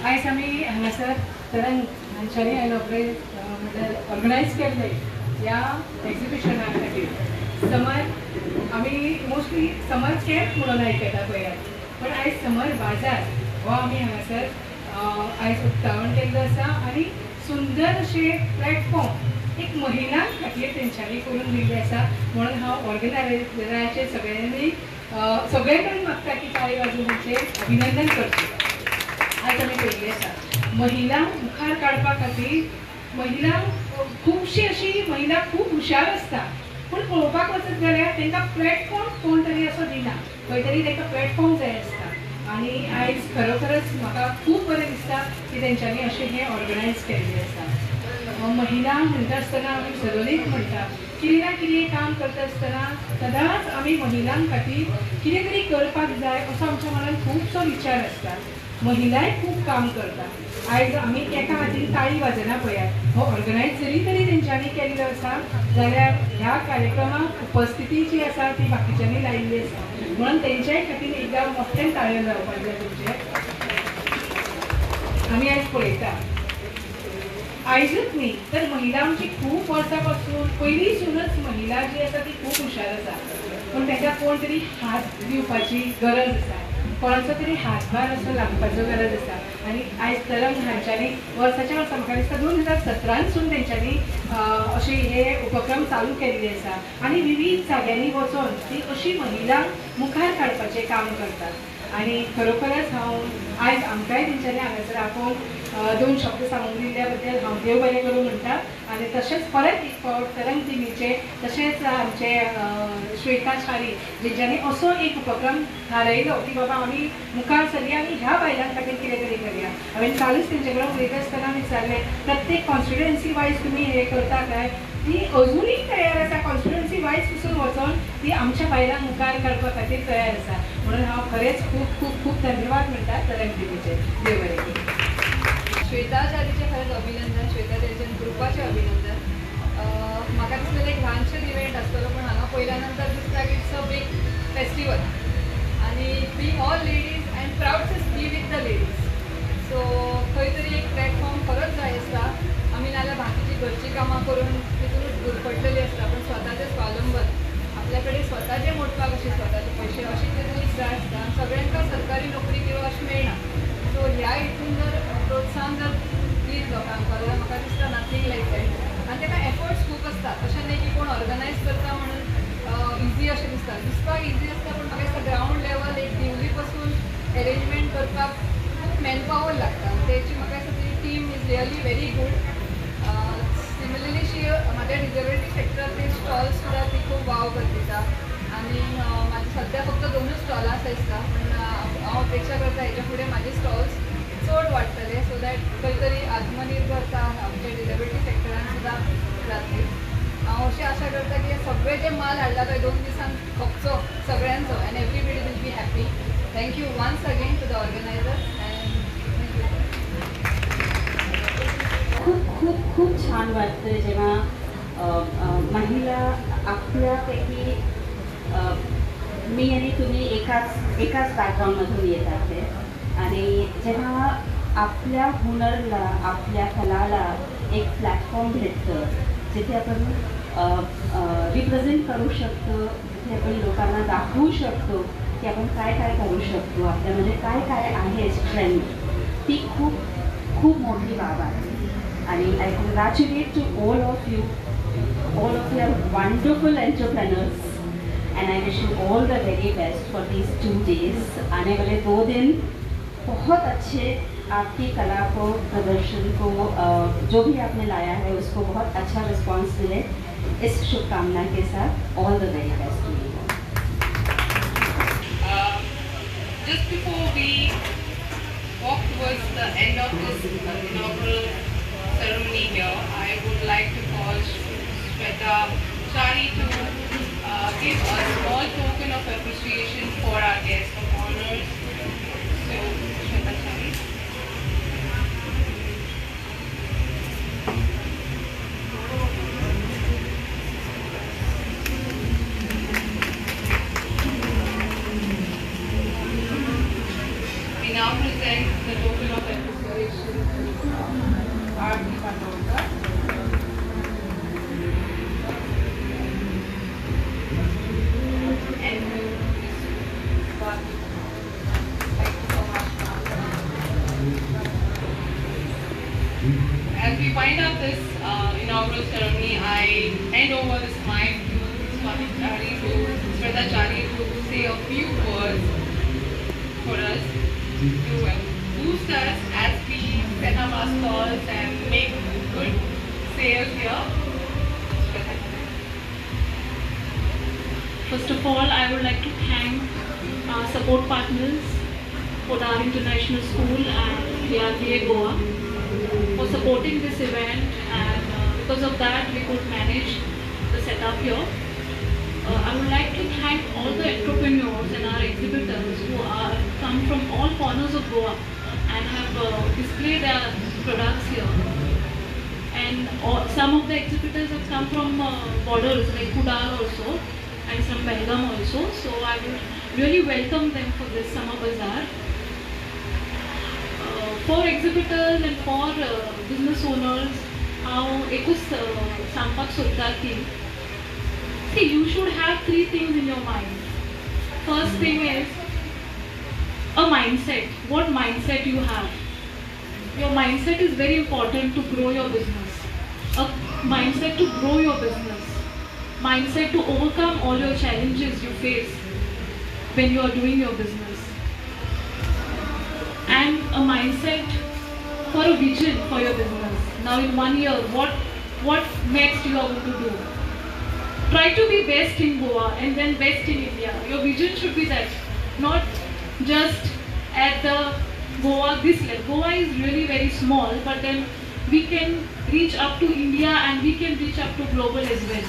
आयज आमी हांगासर तरंग हांच्यानी ऑर्गनायज केल्ले ह्या एग्जिबिशना खातीर समर आमी मोस्टली समर कॅम्प म्हणून आयकता पळयात, पण आयज समर बाजार हो आमी हांगासर आयज उक्तावण केल्लो आसा आनी सुंदर अशे प्लॅटफॉर्म एक महिलां खातीर तेंच्यांनी करून दिल्ले आसा. म्हणून हांव ऑर्गनायझराचे सगळे कडेन मागता की ताळी वाजोवन तांचें अभिनंदन करचें. आज आमी पळयल्लें आसा महिला मुखार काडपा खातीर महिला खुबशी अशी महिला खूब हुशार आसता, पूण पळोवपाक वचत जाल्यार तांकां प्लॅटफॉर्म कोण तरी असो दिना, खंय तरी तांकां प्लॅटफॉर्म जाय आसता. आनी आयज खरोखरच म्हाका खूब बरें दिसता की तेंच्यांनी अशें हें ऑर्गनायज केल्लें आसा. महिला म्हणटा आसतना आमी सदनीक म्हणटा कितें ना कितें काम करता आसतना सदांच आमी महिलां खातीर कितें तरी करपाक जाय असो आमच्या मनान खुबसो विचार आसता. महिलाय खूब काम करता. आयज आमी एका हातीन ताळी वाजना पळयात. हो ऑर्गनायज जरी तरी तेंच्यांनी केल्लो आसा जाल्यार ह्या कार्यक्रमाक उपस्थिती जी आसा ती बाकीच्यांनी लायिल्ली आसा, म्हणून तेंच्याय खातीर एकदां मोठ्ठें ताळयो जावपाक जाय तुमचे. आमी आयज पळयता आयजूच न्ही तर महिला आमची खूब वर्सां पासून पयलींसूनच महिला जी आसा ती खूब हुशार आसा, पूण तांकां कोण तरी हात दिवपाची गरज आसा, कोणाचो तरी हातभार असो लागपाचो गरज आसा. आनी आयज तरंग हांच्यांनी वर्साच्या वर्सा म्हाका दिसता 2017सून तेंच्यांनी अशे हे उपक्रम चालू केल्ले आसा आनी विविध जाग्यांनी वचोन ती अशी महिला मुखार काडपाचें काम करतात. आनी खरोखरच हांव आयज आमकांय तेंच्यांनी हांगासर आपोवन 2 शब्द सांगूंक दिल्ल्या बद्दल हांव देव बरें करूं म्हणटा. आनी तशेंच परत एक फावट तरंग टिमीचे तशेंच आमचे श्वेता च्यारी जेंच्यांनी असो एक उपक्रम थारायलो की बाबा आमी मुखार सरया आनी ह्या बायलां खातीर कितें तरी करया. हांवें कालूच तेंचे कडेन उलयता आसतना विचारलें प्रत्येक कॉन्स्टिट्युएन्सी वायज तुमी हे करता काय? ती अजुनूय तयार आसा, कॉन्स्टिट्युएन्सी वायज पसून वचोन ती आमच्या बायलांक मुखार काडपा खातीर तयार आसा. म्हणून हांव खरेंच खूब खूब खूब धन्यवाद म्हणटा तरंग टिमीचे. देव बरें करूं. श्वेता च्यारीचे खरंच अभिनंदन, श्वेता च्यारीचे ग्रुपाचे अभिनंदन. म्हाका दिसलें एक ल्हानशें इव्हेंट आसतलो, पण हांगा पयल्या नंतर दिसता की इट्स अ बिग फेस्टिवल आनी being all ladies and proud to be with the ladies. So खंय तरी एक प्लॅटफॉर्म खरंच जाय आसता. आमी नाल्यार बाकीची घरची कामां करून तितूनच गुरफटलेली आसता, पण स्वताचें स्वावलंबन आपल्या कडेन स्वताचें मोडपाक अशें स्वताचे पयशे अशें तरी जाय आसता. सगळ्यांका सरकारी नोकरी किंवा अशें मेळना. सो ह्या हितून जर प्रोत्साहन जर दीत लोकांक जाल्यार म्हाका दिसता नथींग लायक दॅट. आनी ताका एफर्ट्स खूब आसतात. अशें न्ही की कोण ऑर्गनायज करता म्हणून इजी अशें दिसता. दिसपाक इजी आसता, पण म्हाका दिसता ग्रावंड लेवल एक दिवली पासून अरेंजमेंट करपाक खूब मॅनपावर लागता. तेची म्हाका दिसता ती team is really very good. Similarly म्हाज्या डिजेबिलिटी सेक्टरांतली स्टॉल्स सुद्दां ती खूब वाव करता. आनी म्हाजे सद्या फक्त 2च स्टॉलां आसता, पण हांव अपेक्षा करता हेच्या फुडें म्हाजे स्टॉल्स चड वाडटले सो दॅट खंय तरी आत्मनिर्भरता आमच्या डिजेबिलिटी सेक्टरान सुद्दां जातली. हांव अशी आशा करता की सगळे जे माल हाडला तो 2 दिसान खपचो सगळ्यांचो and everybody will be happy. Thank you once again to the organisers and खूप खूप खूप छान वाटतं जेव्हा महिला आपल्यापैकी मी आणि तुम्ही एकाच बॅकग्राऊंडमधून येतात ते, आणि जेव्हा आपल्या हुनरला आपल्या कलाला एक प्लॅटफॉर्म भेटतं जिथे आपण रिप्रेझेंट करू शकतो, जिथे आपण लोकांना दाखवू शकतो की आपण काय काय करू शकतो, आपल्यामध्ये काय काय आहे स्ट्रेंथ, ती खूप खूप मोठी बाब आहे. आणि I congratulate to all of you are wonderful entrepreneurs and I wish you all the very best for these 2 days. आने वाले 2 दिन बहुत अच्छे आपकी कला को, प्रदर्शन को, जो भी आपने लाया है उसको बहुत अच्छा रिस्पांस मिले, इस शुभकामना के साथ all the very best to you. Just before we walk towards the end of this inaugural ceremony here, I would like to call Shweta Chari to give a small token of appreciation for our guest of honors. So, Shweta Chari. We now present the token of appreciation this inaugural ceremony, I hand over this mic to Swati Chari, to Shweta Chari, to say a few words for us to boost us as we set up our stalls and make good sales here. First of all, I would like to thank our support partners, Podar International School and KRPA Goa, for supporting this event, and because of that we could manage the setup here. I would like to thank all the entrepreneurs and our exhibitors who are come from all corners of Goa and have displayed their products here. And some of the exhibitors have come from borders like Podar also and some Belgaum also. So I will really welcome them for this summer bazaar. For exhibitors and for business owners, how एकूच सांगपाक सोदता की, see, you should have three things in your mind. First thing is a mindset. What mindset you have? Your mindset is very important to grow your business. A mindset to grow your business. Mindset to overcome all your challenges you face when you are doing your business. And a mindset for a vision for your business. Now in 1 year, what next you are going to do? Try to be best in Goa and then best in India. Your vision should be that, not just at the Goa this level. Goa is really very small, but then we can reach up to India and we can reach up to global as well.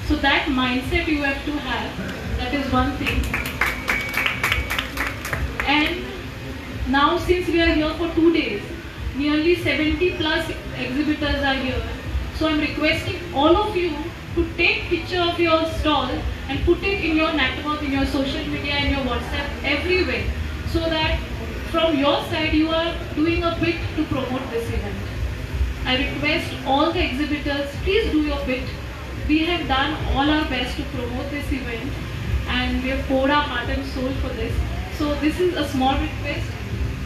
So that mindset you have to have, that is one thing. And now since we are here for 2 days, nearly 70 plus exhibitors are here. So I'm requesting all of you to take picture of your stall and put it in your network, in your social media, in your WhatsApp, everywhere. So that from your side you are doing a bit to promote this event. I request all the exhibitors, please do your bit. We have done all our best to promote this event and we have poured our heart and soul for this. So this is a small request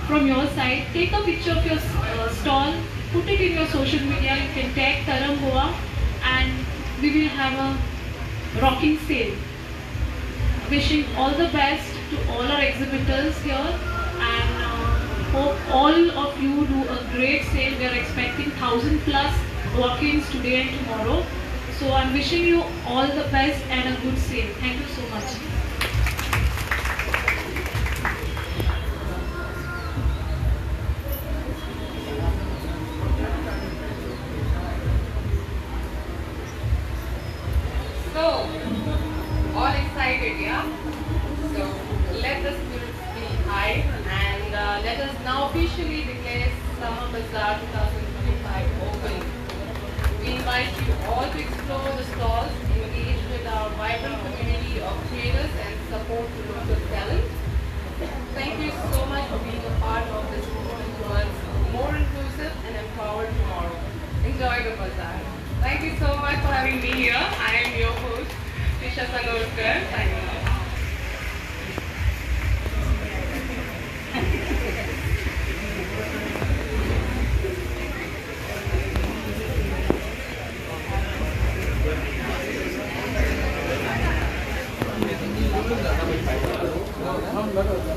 from your side. Take a picture of your stall, put it in your social media. You can tag Taram Goa and we will have a rocking sale. Wishing all the best to all our exhibitors here and hope all of you do a great sale. We are expecting 1,000 plus walk-ins today and tomorrow. So I'm wishing you all the best and a good sale. Thank you so much. So, all excited, yeah? So, let the spirits be high and let us now officially declare Summer Bazaar 2025 open. We invite you all to explore the stalls, engage with our vibrant community of creators and support local talent. Thank you so much for being a part of this movement towards more inclusive and empowered tomorrow. Enjoy the bazaar. Thank you so much for having me here. I am your host, Tisha Sangotkar, signing off. हम लगा